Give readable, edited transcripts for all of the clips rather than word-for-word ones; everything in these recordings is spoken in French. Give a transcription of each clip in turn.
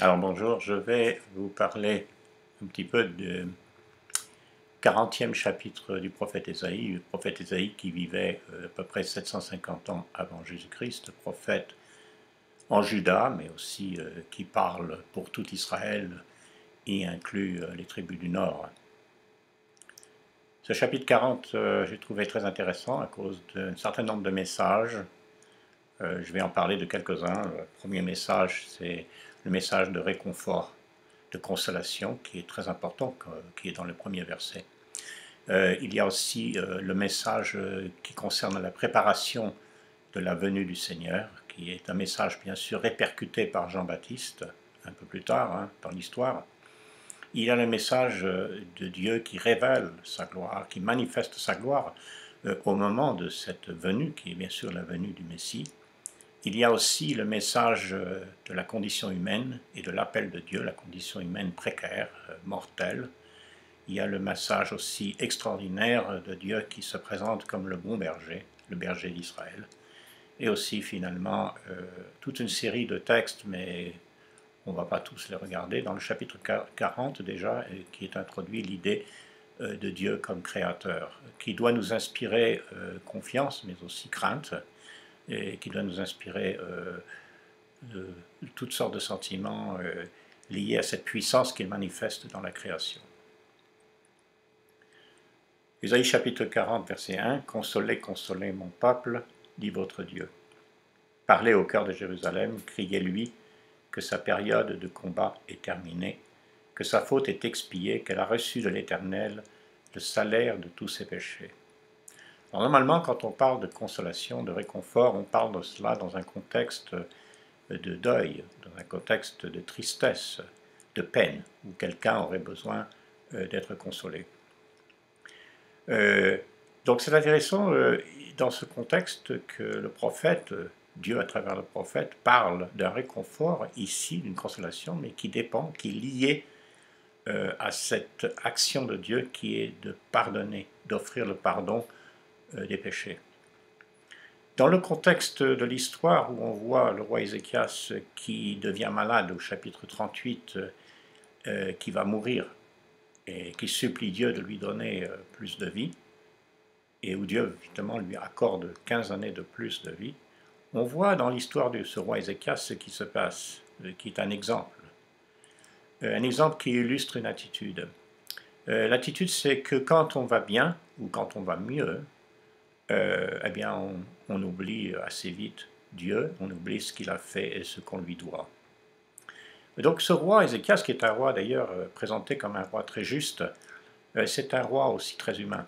Alors bonjour, je vais vous parler un petit peu du 40e chapitre du prophète Ésaïe, le prophète Ésaïe qui vivait à peu près 750 ans avant Jésus-Christ, prophète en Juda, mais aussi qui parle pour tout Israël et inclut les tribus du Nord. Ce chapitre 40, j'ai trouvé très intéressant à cause d'un certain nombre de messages. Je vais en parler de quelques-uns. Le premier message, c'est le message de réconfort, de consolation, qui est très important, qui est dans le premier verset. Il y a aussi le message qui concerne la préparation de la venue du Seigneur, qui est un message bien sûr répercuté par Jean-Baptiste un peu plus tard dans l'histoire. Il y a le message de Dieu qui révèle sa gloire, qui manifeste sa gloire au moment de cette venue, qui est bien sûr la venue du Messie. Il y a aussi le message de la condition humaine et de l'appel de Dieu, la condition humaine précaire, mortelle. Il y a le message aussi extraordinaire de Dieu qui se présente comme le bon berger, le berger d'Israël. Et aussi finalement toute une série de textes, mais on ne va pas tous les regarder, dans le chapitre 40 déjà, qui est introduit l'idée de Dieu comme créateur, qui doit nous inspirer confiance, mais aussi crainte, et qui doit nous inspirer de toutes sortes de sentiments liés à cette puissance qu'il manifeste dans la création. Ésaïe chapitre 40, verset 1, « Consolez, consolez mon peuple, dit votre Dieu. Parlez au cœur de Jérusalem, criez-lui que sa période de combat est terminée, que sa faute est expiée, qu'elle a reçu de l'Éternel le salaire de tous ses péchés. » Alors, normalement, quand on parle de consolation, de réconfort, on parle de cela dans un contexte de deuil, dans un contexte de tristesse, de peine, où quelqu'un aurait besoin d'être consolé. Donc c'est intéressant dans ce contexte que le prophète, Dieu à travers le prophète, parle d'un réconfort ici, d'une consolation, mais qui dépend, qui est lié à cette action de Dieu qui est de pardonner, d'offrir le pardon des péchés. Dans le contexte de l'histoire où on voit le roi Ézéchias qui devient malade au chapitre 38, qui va mourir et qui supplie Dieu de lui donner plus de vie, et où Dieu justement lui accorde 15 années de plus de vie, on voit dans l'histoire de ce roi Ézéchias ce qui se passe, qui est un exemple qui illustre une attitude. L'attitude, c'est que quand on va bien, ou quand on va mieux, eh bien on oublie assez vite Dieu, on oublie ce qu'il a fait et ce qu'on lui doit. Donc ce roi Ézéchias, qui est un roi d'ailleurs présenté comme un roi très juste, c'est un roi aussi très humain,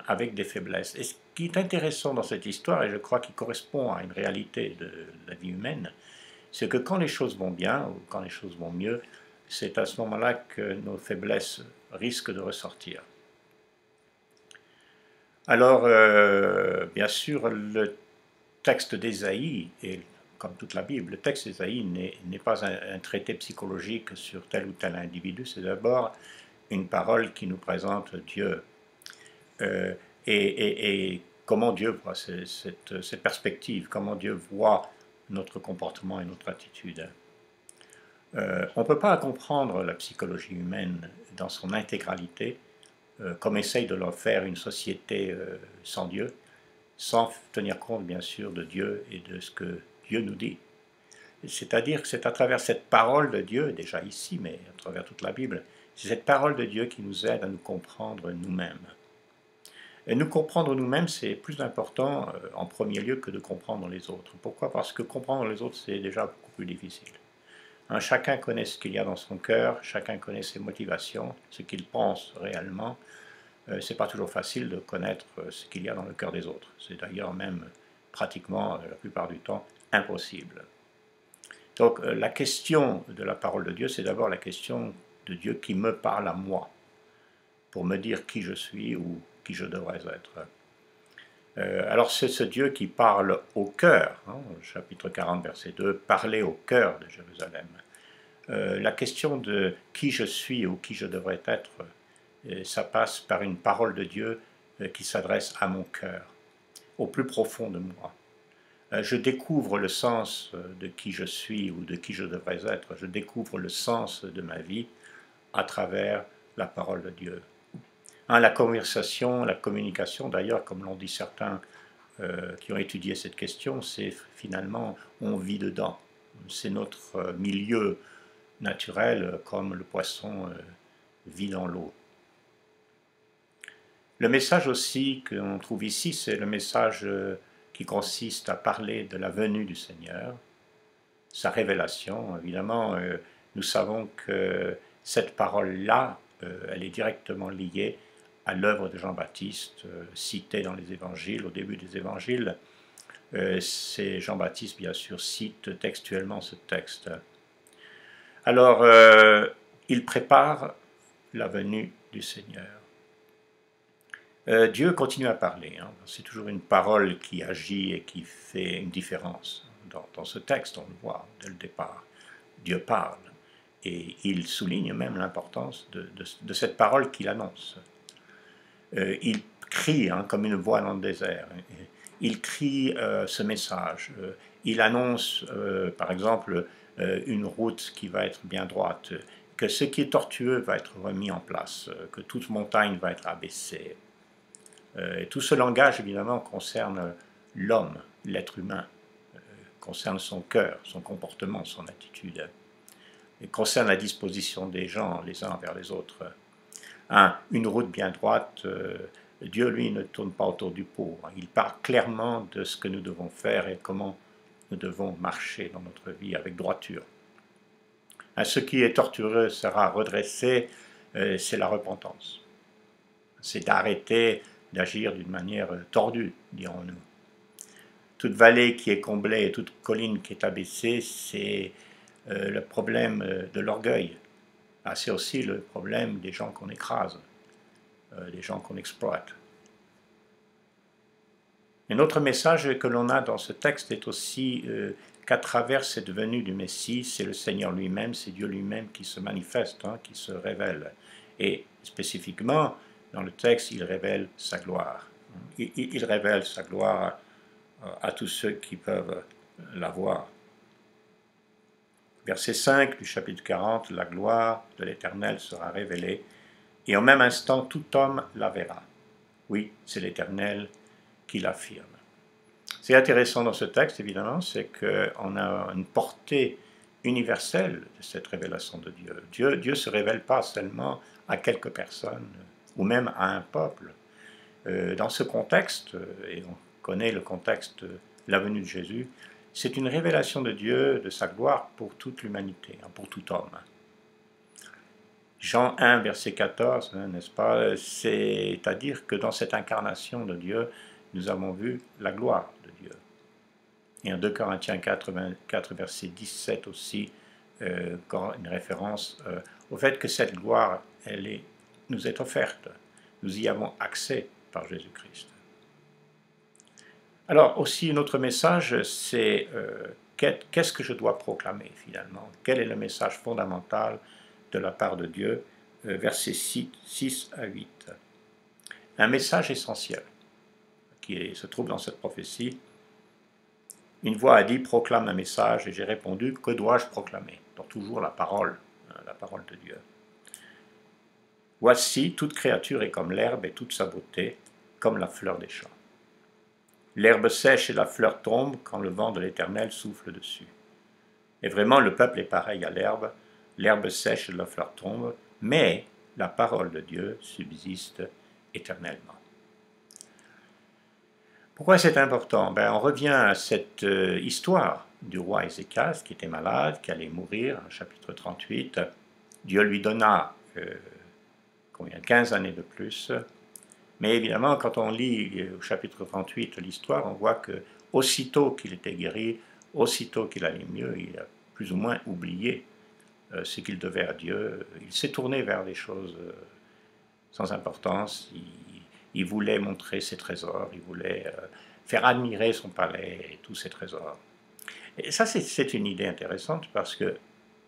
avec des faiblesses. Et ce qui est intéressant dans cette histoire, et je crois qu'il correspond à une réalité de la vie humaine, c'est que quand les choses vont bien, ou quand les choses vont mieux, c'est à ce moment-là que nos faiblesses risquent de ressortir. Alors, bien sûr, le texte d'Ésaïe, et comme toute la Bible, le texte d'Ésaïe n'est pas un traité psychologique sur tel ou tel individu, c'est d'abord une parole qui nous présente Dieu. Et comment Dieu voit cette perspective, comment Dieu voit notre comportement et notre attitude. On ne peut pas comprendre la psychologie humaine dans son intégralité, comme essaye de le faire une société sans Dieu, sans tenir compte bien sûr de Dieu et de ce que Dieu nous dit. C'est-à-dire que c'est à travers cette parole de Dieu, déjà ici, mais à travers toute la Bible, c'est cette parole de Dieu qui nous aide à nous comprendre nous-mêmes. Et nous comprendre nous-mêmes, c'est plus important en premier lieu que de comprendre les autres. Pourquoi? Parce que comprendre les autres, c'est déjà beaucoup plus difficile. Chacun connaît ce qu'il y a dans son cœur, chacun connaît ses motivations, ce qu'il pense réellement. Ce n'est pas toujours facile de connaître ce qu'il y a dans le cœur des autres. C'est d'ailleurs même pratiquement, la plupart du temps, impossible. Donc la question de la parole de Dieu, c'est d'abord la question de Dieu qui me parle à moi, pour me dire qui je suis ou qui je devrais être. Alors c'est ce Dieu qui parle au cœur, chapitre 40, verset 2, « Parler au cœur de Jérusalem ». La question de qui je suis ou qui je devrais être, ça passe par une parole de Dieu qui s'adresse à mon cœur, au plus profond de moi. Je découvre le sens de qui je suis ou de qui je devrais être. Je découvre le sens de ma vie à travers la parole de Dieu. La conversation, la communication, d'ailleurs, comme l'ont dit certains qui ont étudié cette question, c'est finalement, on vit dedans. C'est notre milieu naturel, comme le poisson vit dans l'eau. Le message aussi qu'on trouve ici, c'est le message qui consiste à parler de la venue du Seigneur, sa révélation. Évidemment, nous savons que cette parole-là, elle est directement liée à l'œuvre de Jean-Baptiste, citée dans les évangiles, au début des évangiles. C'est Jean-Baptiste, bien sûr, cite textuellement ce texte. Alors, il prépare la venue du Seigneur. Dieu continue à parler. C'est toujours une parole qui agit et qui fait une différence. Dans ce texte, on le voit dès le départ. Dieu parle. Et il souligne même l'importance de cette parole qu'il annonce. Il crie comme une voix dans le désert. Il crie ce message. Il annonce, par exemple, une route qui va être bien droite, que ce qui est tortueux va être remis en place, que toute montagne va être abaissée. Et tout ce langage, évidemment, concerne l'homme, l'être humain, concerne son cœur, son comportement, son attitude, et concerne la disposition des gens les uns vers les autres. Une route bien droite, Dieu, lui, ne tourne pas autour du pot. Il parle clairement de ce que nous devons faire et comment nous devons marcher dans notre vie avec droiture. Ce qui est tortueux sera redressé, c'est la repentance. C'est d'arrêter d'agir d'une manière tordue, dirons-nous. Toute vallée qui est comblée et toute colline qui est abaissée, c'est le problème de l'orgueil. C'est aussi le problème des gens qu'on écrase, des gens qu'on exploite. Un autre message que l'on a dans ce texte est aussi qu'à travers cette venue du Messie, c'est le Seigneur lui-même, c'est Dieu lui-même qui se manifeste, qui se révèle. Et spécifiquement, dans le texte, il révèle sa gloire. Il révèle sa gloire à tous ceux qui peuvent la voir. Verset 5 du chapitre 40, la gloire de l'Éternel sera révélée, et au même instant, tout homme la verra. Oui, c'est l'Éternel qui l'affirme. C'est intéressant dans ce texte, évidemment, c'est qu'on a une portée universelle de cette révélation de Dieu. Dieu ne se révèle pas seulement à quelques personnes, ou même à un peuple. Dans ce contexte, et on connaît le contexte de la venue de Jésus, c'est une révélation de Dieu, de sa gloire pour toute l'humanité, pour tout homme. Jean 1, verset 14, n'est-ce pas? C'est-à-dire que dans cette incarnation de Dieu, nous avons vu la gloire de Dieu. Et en 2 Corinthiens 4, verset 17 aussi, une référence au fait que cette gloire, nous est offerte. Nous y avons accès par Jésus-Christ. Alors aussi, un autre message, c'est qu'est-ce que je dois proclamer finalement? Quel est le message fondamental de la part de Dieu? Versets 6 à 8. Un message essentiel qui se trouve dans cette prophétie. Une voix a dit, proclame un message, et j'ai répondu, que dois-je proclamer? Donc toujours la parole de Dieu. Voici, toute créature est comme l'herbe et toute sa beauté, comme la fleur des champs. L'herbe sèche et la fleur tombe quand le vent de l'Éternel souffle dessus. Et vraiment, le peuple est pareil à l'herbe sèche et la fleur tombe, mais la parole de Dieu subsiste éternellement. Pourquoi c'est important? On revient à cette histoire du roi Ézéchias qui était malade, qui allait mourir, chapitre 38. Dieu lui donna 15 années de plus. Mais évidemment, quand on lit au chapitre 38 l'histoire, on voit que aussitôt qu'il était guéri, aussitôt qu'il allait mieux, il a plus ou moins oublié ce qu'il devait à Dieu. Il s'est tourné vers des choses sans importance. Il voulait montrer ses trésors, il voulait faire admirer son palais et tous ses trésors. Et ça, c'est une idée intéressante parce que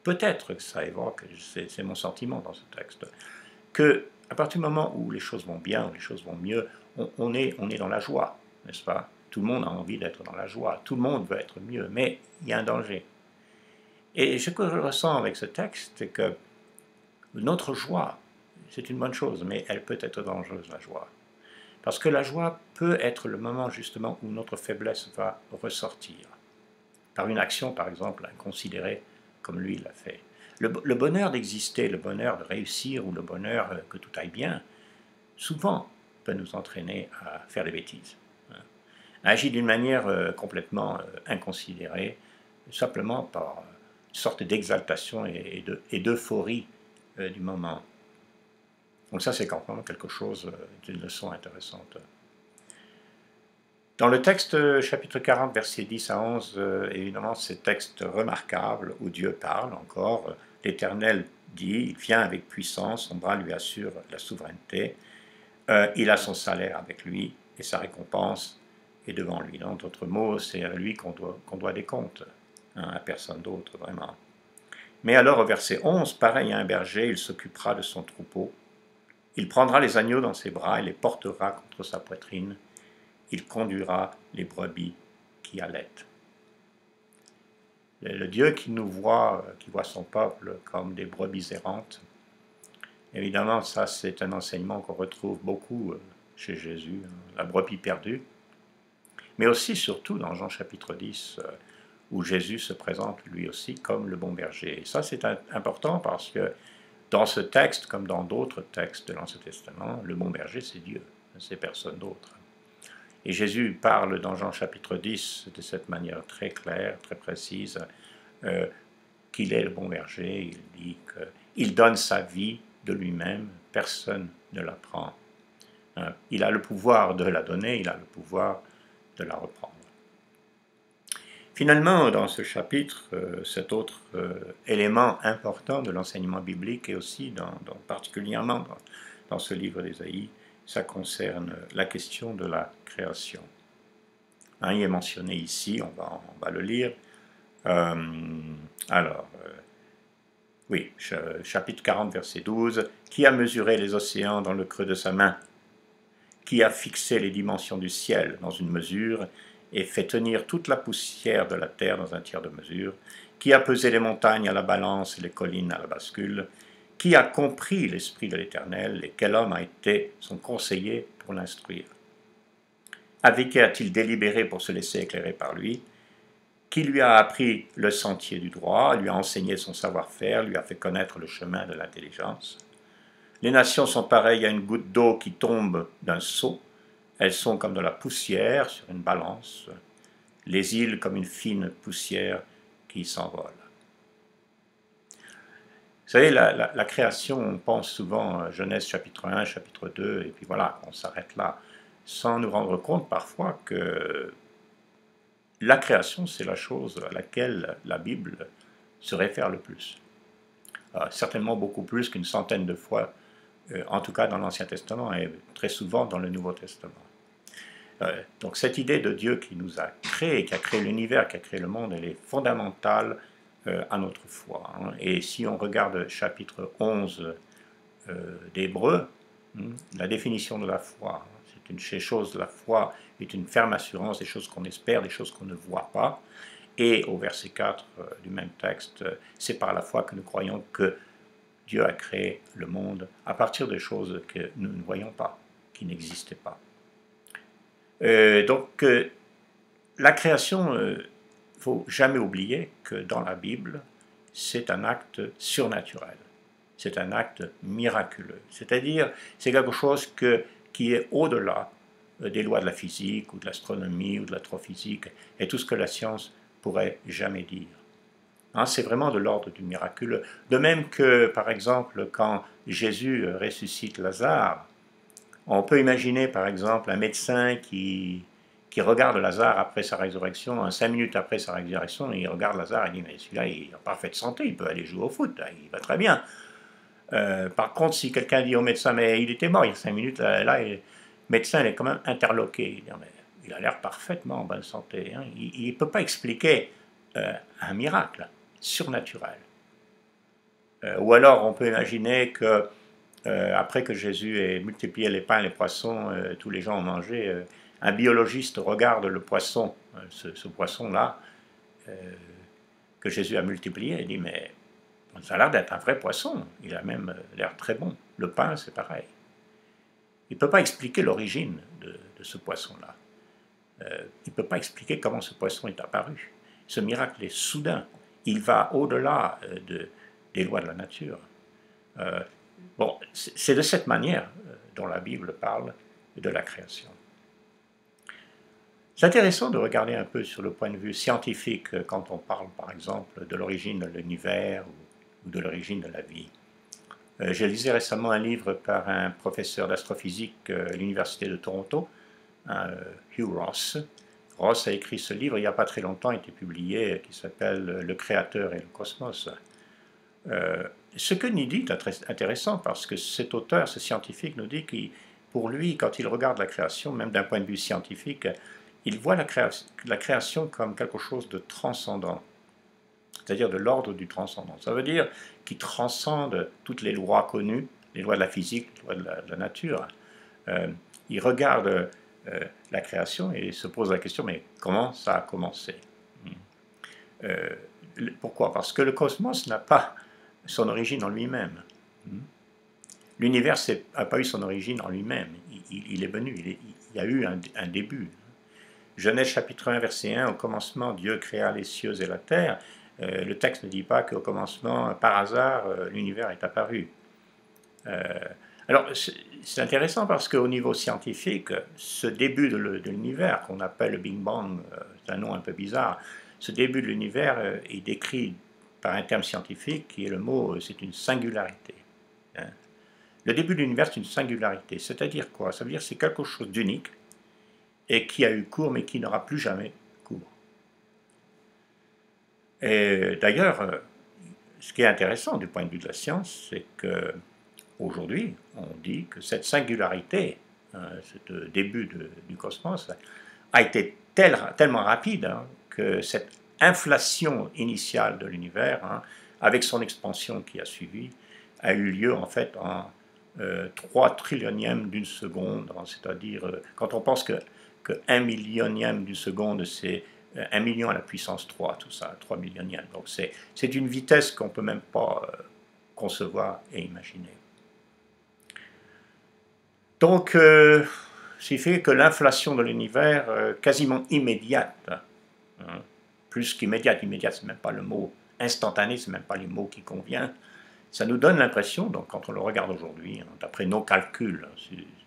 peut-être que ça évoque, c'est mon sentiment dans ce texte, que à partir du moment où les choses vont bien, où les choses vont mieux, on est dans la joie, n'est-ce pas? Tout le monde a envie d'être dans la joie, tout le monde veut être mieux, mais il y a un danger. Et ce que je ressens avec ce texte, c'est que notre joie, c'est une bonne chose, mais elle peut être dangereuse, la joie. Parce que la joie peut être le moment justement où notre faiblesse va ressortir. Par une action, par exemple, inconsidérée, comme lui l'a fait. Le bonheur d'exister, le bonheur de réussir ou le bonheur que tout aille bien, souvent peut nous entraîner à faire des bêtises. À agir d'une manière complètement inconsidérée, simplement par une sorte d'exaltation et d'euphorie du moment. Donc ça, c'est quand même quelque chose d'une leçon intéressante. Dans le texte chapitre 40, versets 10 à 11, évidemment, c'est un texte remarquable où Dieu parle encore. L'Éternel dit, il vient avec puissance, son bras lui assure la souveraineté, il a son salaire avec lui et sa récompense est devant lui. En d'autres mots, c'est à lui qu'on doit des comptes, hein, à personne d'autre vraiment. Mais alors au verset 11, pareil à un berger, il s'occupera de son troupeau. Il prendra les agneaux dans ses bras et les portera contre sa poitrine. Il conduira les brebis qui allaitent. Le Dieu qui voit son peuple comme des brebis errantes, évidemment, ça c'est un enseignement qu'on retrouve beaucoup chez Jésus, la brebis perdue, mais aussi surtout dans Jean chapitre 10, où Jésus se présente lui aussi comme le bon berger. Et ça c'est important parce que dans ce texte, comme dans d'autres textes de l'Ancien Testament, le bon berger c'est Dieu, c'est personne d'autre. Et Jésus parle dans Jean chapitre 10 de cette manière très claire, très précise, qu'il est le bon berger. Il dit qu'il donne sa vie de lui-même, personne ne la prend. Il a le pouvoir de la donner, il a le pouvoir de la reprendre. Finalement, dans ce chapitre, cet autre élément important de l'enseignement biblique et aussi particulièrement dans ce livre d'Ésaïe, ça concerne la question de la création. Il est mentionné ici, on va le lire. Chapitre 40, verset 12. Qui a mesuré les océans dans le creux de sa main? Qui a fixé les dimensions du ciel dans une mesure et fait tenir toute la poussière de la terre dans un tiers de mesure? Qui a pesé les montagnes à la balance et les collines à la bascule? Qui a compris l'esprit de l'Éternel et quel homme a été son conseiller pour l'instruire? Avec qui a-t-il délibéré pour se laisser éclairer par lui? Qui lui a appris le sentier du droit, lui a enseigné son savoir-faire, lui a fait connaître le chemin de l'intelligence? Les nations sont pareilles à une goutte d'eau qui tombe d'un seau. Elles sont comme de la poussière sur une balance. Les îles comme une fine poussière qui s'envole. Vous savez, la création, on pense souvent à Genèse chapitre 1, chapitre 2, et puis voilà, on s'arrête là, sans nous rendre compte parfois que la création, c'est la chose à laquelle la Bible se réfère le plus. Certainement beaucoup plus qu'une centaine de fois, en tout cas dans l'Ancien Testament et très souvent dans le Nouveau Testament. Donc cette idée de Dieu qui nous a créés, qui a créé l'univers, qui a créé le monde, elle est fondamentale à notre foi. Et si on regarde chapitre 11 d'Hébreux, la définition de la foi, c'est une chose, la foi est une ferme assurance des choses qu'on espère, des choses qu'on ne voit pas. Et au verset 4 du même texte, c'est par la foi que nous croyons que Dieu a créé le monde à partir de choses que nous ne voyons pas, qui n'existaient pas. Donc, la création, il ne faut jamais oublier que dans la Bible, c'est un acte surnaturel. C'est un acte miraculeux. C'est-à-dire, c'est quelque chose qui est au-delà des lois de la physique ou de l'astronomie ou de l'astrophysique et tout ce que la science pourrait jamais dire. C'est vraiment de l'ordre du miraculeux. De même que, par exemple, quand Jésus ressuscite Lazare, on peut imaginer, par exemple, un médecin qui regarde Lazare après sa résurrection, 5 minutes après sa résurrection, il regarde Lazare et dit « mais celui-là, il est en parfaite santé, il peut aller jouer au foot, là, il va très bien ». Par contre, si quelqu'un dit au médecin « mais il était mort il y a 5 minutes », là, le médecin il est quand même interloqué. Il dit « mais il a l'air parfaitement en bonne santé, hein. » Il ne peut pas expliquer un miracle surnaturel. Ou alors, on peut imaginer que après que Jésus ait multiplié les pains et les poissons, tous les gens ont mangé, un biologiste regarde le poisson, ce poisson-là, que Jésus a multiplié, il dit, mais ça a l'air d'être un vrai poisson, il a même l'air très bon. Le pain, c'est pareil. Il ne peut pas expliquer l'origine de ce poisson-là. Il ne peut pas expliquer comment ce poisson est apparu. Ce miracle est soudain. Il va au-delà des lois de la nature. Bon, c'est de cette manière dont la Bible parle de la création. C'est intéressant de regarder un peu sur le point de vue scientifique quand on parle, par exemple, de l'origine de l'univers ou de l'origine de la vie. J'ai lisé récemment un livre par un professeur d'astrophysique à l'Université de Toronto, Hugh Ross. Ross a écrit ce livre il n'y a pas très longtemps, il a été publié, qui s'appelle « Le Créateur et le Cosmos ». Ce que nous dit est intéressant parce que cet auteur, ce scientifique, nous dit que pour lui, quand il regarde la création, même d'un point de vue scientifique, il voit la création comme quelque chose de transcendant, c'est-à-dire de l'ordre du transcendant. Ça veut dire qu'il transcende toutes les lois connues, les lois de la physique, les lois de la nature. Il regarde la création et se pose la question, mais comment ça a commencé? Pourquoi? Parce que le cosmos n'a pas son origine en lui-même. L'univers n'a pas eu son origine en lui-même. Il est venu, il y a eu un début. Genèse chapitre 1, verset 1, au commencement, Dieu créa les cieux et la terre. Le texte ne dit pas qu'au commencement, par hasard, l'univers est apparu. Alors, c'est intéressant parce qu'au niveau scientifique, ce début de l'univers, qu'on appelle le Big Bang, c'est un nom un peu bizarre, ce début de l'univers est décrit par un terme scientifique qui est le mot, c'est une singularité. Le début de l'univers, c'est une singularité. C'est-à-dire quoi? Ça veut dire que c'est quelque chose d'unique et qui a eu cours, mais qui n'aura plus jamais cours. Et d'ailleurs, ce qui est intéressant du point de vue de la science, c'est qu'aujourd'hui, on dit que cette singularité, ce début du cosmos, a été tellement rapide que cette inflation initiale de l'univers, avec son expansion qui a suivi, a eu lieu en fait en 3 trillionièmes d'une seconde, c'est-à-dire quand on pense que 1 millionième d'une seconde, c'est 1 million à la puissance 3, tout ça, 3 millionièmes. Donc c'est une vitesse qu'on ne peut même pas concevoir et imaginer. Donc, ce qui fait que l'inflation de l'univers, quasiment immédiate, plus qu'immédiate, immédiate, c'est même pas le mot, instantané, c'est même pas les mots qui conviennent, ça nous donne l'impression, donc quand on le regarde aujourd'hui, d'après nos calculs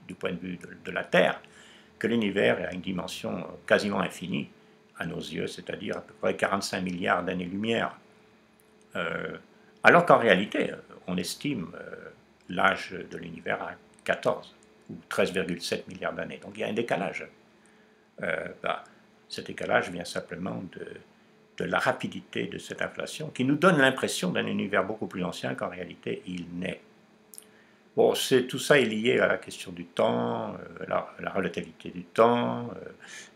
du point de vue de la Terre, que l'univers a une dimension quasiment infinie à nos yeux, c'est-à-dire à peu près 45 milliards d'années-lumière. Alors qu'en réalité, on estime l'âge de l'univers à 14 ou 13,7 milliards d'années. Donc il y a un décalage. Cet décalage vient simplement de la rapidité de cette inflation qui nous donne l'impression d'un univers beaucoup plus ancien qu'en réalité il n'est. Bon, tout ça est lié à la question du temps, la relativité du temps,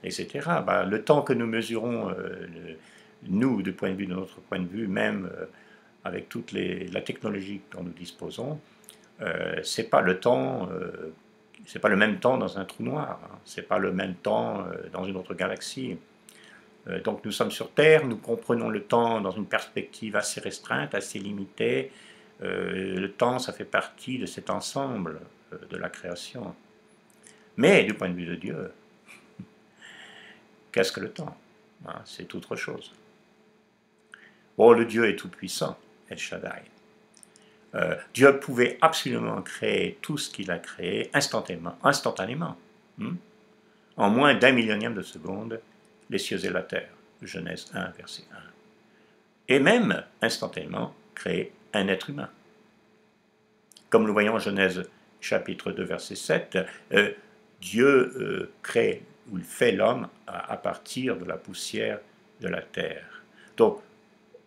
etc. Le temps que nous mesurons, nous, de notre point de vue, même avec toute la technologie dont nous disposons, c'est pas le temps, c'est pas le même temps dans un trou noir, c'est pas le même temps dans une autre galaxie. Donc nous sommes sur Terre, nous comprenons le temps dans une perspective assez restreinte, assez limitée. Le temps, ça fait partie de cet ensemble de la création. Mais du point de vue de Dieu, qu'est-ce que le temps? C'est autre chose. Oh, le Dieu est tout-puissant, El Shaddai. Dieu pouvait absolument créer tout ce qu'il a créé instantanément. En moins d'1 millionième de seconde, les cieux et la terre. Genèse 1, verset 1. Et même, instantanément, créer un être humain. Comme nous voyons en Genèse chapitre 2, verset 7, Dieu crée ou il fait l'homme à partir de la poussière de la terre. Donc,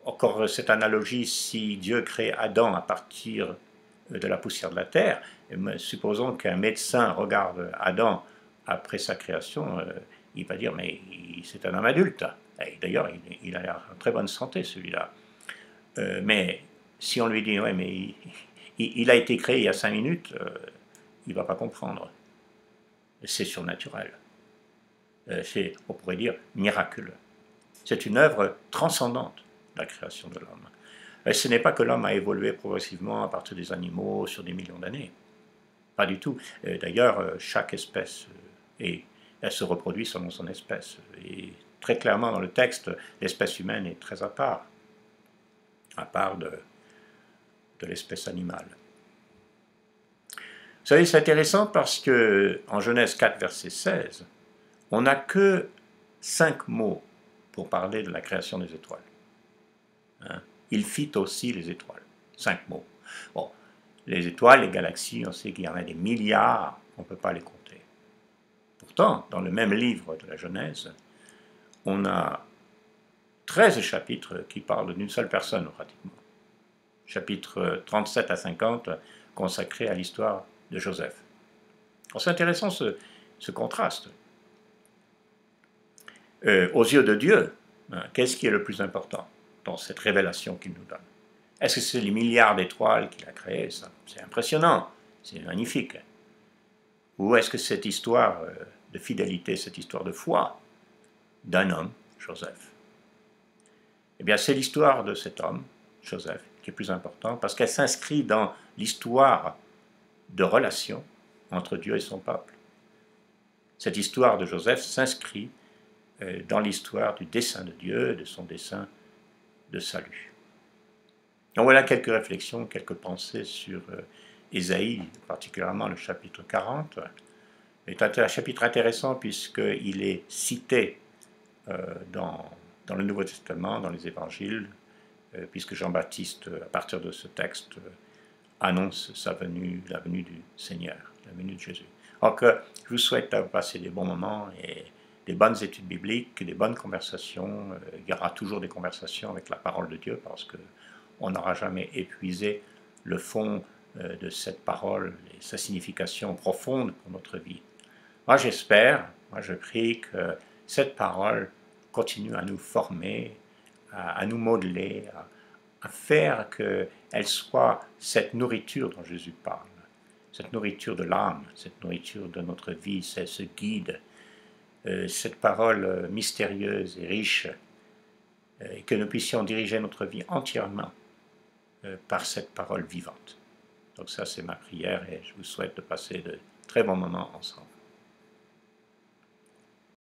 encore cette analogie, si Dieu crée Adam à partir de la poussière de la terre, supposons qu'un médecin regarde Adam après sa création, il va dire, mais c'est un homme adulte. D'ailleurs, il a l'air en très bonne santé, celui-là. Mais si on lui dit, ouais, mais il a été créé il y a 5 minutes, il ne va pas comprendre. C'est surnaturel. C'est, on pourrait dire, miraculeux. C'est une œuvre transcendante, la création de l'homme. Et ce n'est pas que l'homme a évolué progressivement à partir des animaux sur des millions d'années. Pas du tout. D'ailleurs, chaque espèce, elle se reproduit selon son espèce. Et très clairement, dans le texte, l'espèce humaine est très à part de l'espèce animale. Vous savez, c'est intéressant parce que en Genèse 4, verset 16, on n'a que 5 mots pour parler de la création des étoiles. Hein? Il fit aussi les étoiles. 5 mots. Bon, les étoiles, les galaxies, on sait qu'il y en a des milliards, on ne peut pas les compter. Pourtant, dans le même livre de la Genèse, on a 13 chapitres qui parlent d'une seule personne, pratiquement. Chapitres 37 à 50 consacrés à l'histoire de Joseph. C'est intéressant ce contraste. Aux yeux de Dieu, hein, qu'est-ce qui est le plus important dans cette révélation qu'il nous donne? Est-ce que c'est les milliards d'étoiles qu'il a créées? C'est impressionnant, c'est magnifique. Ou est-ce que cette histoire de fidélité, cette histoire de foi d'un homme, Joseph? Eh bien, c'est l'histoire de cet homme, Joseph, qui est plus important, parce qu'elle s'inscrit dans l'histoire de relation entre Dieu et son peuple. Cette histoire de Joseph s'inscrit dans l'histoire du dessein de Dieu, de son dessein de salut. Donc voilà quelques réflexions, quelques pensées sur Ésaïe, particulièrement le chapitre 40. C'est un chapitre intéressant puisqu'il est cité dans le Nouveau Testament, dans les évangiles, puisque Jean-Baptiste, à partir de ce texte, annonce la venue du Seigneur, la venue de Jésus. Donc, je vous souhaite passer des bons moments et des bonnes études bibliques, des bonnes conversations. Il y aura toujours des conversations avec la parole de Dieu parce qu'on n'aura jamais épuisé le fond de cette parole et sa signification profonde pour notre vie. Moi, j'espère, je prie que cette parole continue à nous former, à nous modeler, à faire qu'elle soit cette nourriture dont Jésus parle, cette nourriture de l'âme, cette nourriture de notre vie, c'est ce guide, cette parole mystérieuse et riche, et que nous puissions diriger notre vie entièrement par cette parole vivante. Donc ça, c'est ma prière et je vous souhaite de passer de très bons moments ensemble.